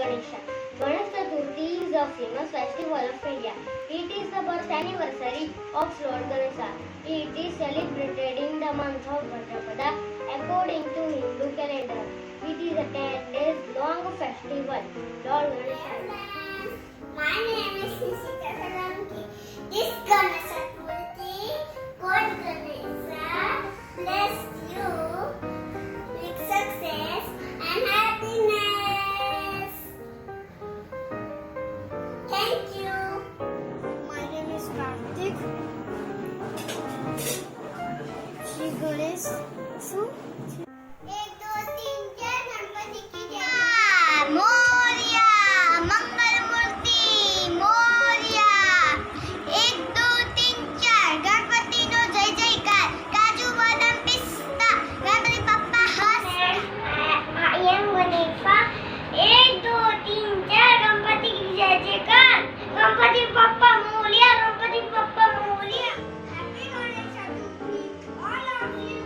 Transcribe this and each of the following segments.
Ganesha. Ganesh Chaturthi is a famous festival of India. It is the birth anniversary of Lord Ganesha. It is celebrated in the month of Bhadrapada according to Hindu calendar. It is a 10 days long festival. Lord Ganesha. My name is Nishita Salamki. This Ganesh Chaturthi, God Ganesha bless you with success and happiness. Thank you. My name is Kartik. Shri Ganesh. एक दो तीन चार गणपति की जय मोरिया मंगल मूर्ति मोरिया एक दो तीन चार गणपति नो जय जयकार काजू बादाम पिस्ता गणपति पप्पा हंस आई एम गणेशा एक दो तीन चार गणपति की जय जयकार Ganpati Bappa Morya Ganpati Bappa Morya happy Ganesh Chaturthi all of you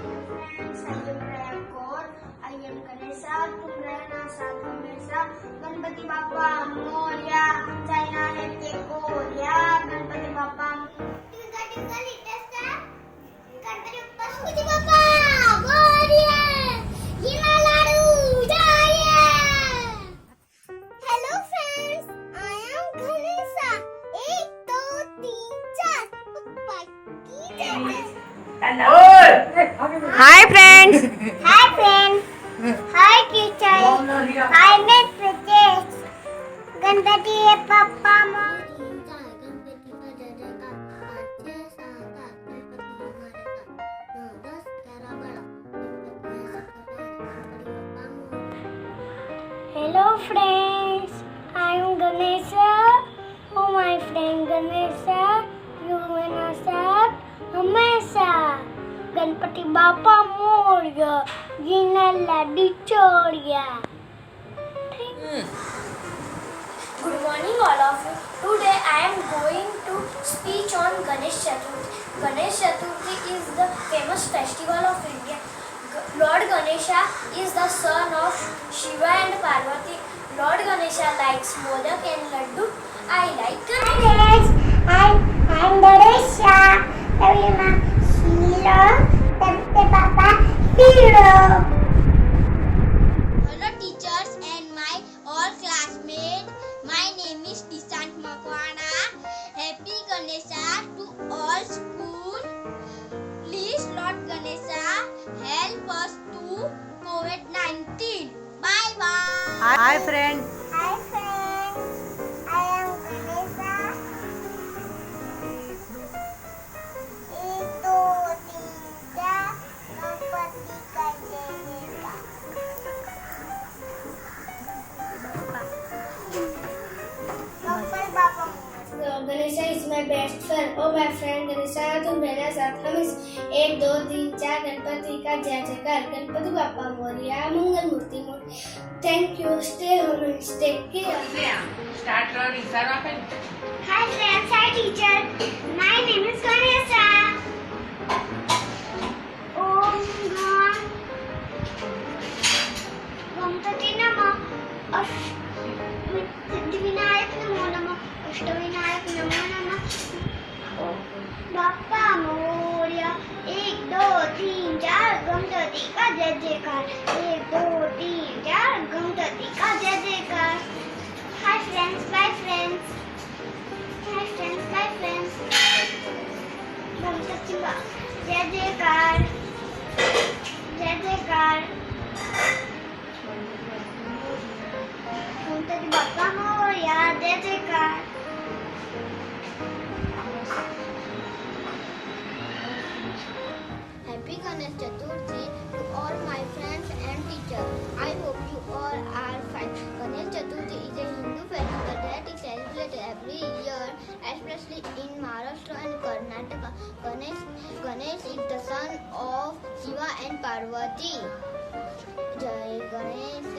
I am Ganesha, तुम रहना साथ हमेशा गणपति बाप्पा मोरया चाइना है के कोरिया गणपति बाप्पा गणपति बाप्पा मोरया जीना लाडू जाया hello friends I am Ganesha 1 2 3 4 Hi friends. Hi friends. Hi teacher. Hi Miss Pradesh. Ganpati Bappa Morya Ganpati का जय जयकार 5 6 7 8 गणपति हमारे का 9 10 11 12 Hello friends. I am Ganesha. Oh my friend Ganesha. You will not हमेशा गणपति बाप्पा मोरया जीना लाडू चोरिया Good morning all of you. Today I am going to speak on Ganesh Chaturthi. Ganesh Chaturthi is the famous festival of India. Lord Ganesha is the son of Shiva and Parvati. Lord Ganesha likes modak and laddu. I like Ganesh. I'm Ganesha. Everyone Sheila. Gणपति Papa Hero. Hello teachers and my all classmates. My name is Disant Makwana. Happy Ganesha to all school. Please Lord Ganesha help us to COVID-19. Bye bye. Hi friends. Hi friends. I am Ganesha. 1 2 3 4 Ganpati का जय जयकार Ganpati Bappa Ganesha is my best friend. Oh my friend Ganesha, तुम रहना साथ हमेशा 1 2 3 4 गणपति का जय जयकार गणपति बाप्पा मोरया मंगल मूर्ति Morya. Thank you. Stay home and take care. Start learning. Hi friends, hi teacher. My name is Ganesha. Om Gणपति नमः सिद्धिविनायक नमो नमः अष्टविनायक नमो नमः बाप्पा मोरया 1 2 3 4 गणपति का जय जयकार 1 2 3 4 गणपति का जय जयकार. Hi friends, bye friends. Hi friends, bye friends. Ganpati बा जय जयकार जय जयकार गणपति बाप्पा मोरया जय जयकार. Happy Ganesh Chaturthi to all my friends and teachers. I hope you all are fine. Ganesh Chaturthi is a Hindu festival that is celebrated every year, especially in Maharashtra and Karnataka. Ganesh is the son of Shiva and Parvati. Jai Ganesh.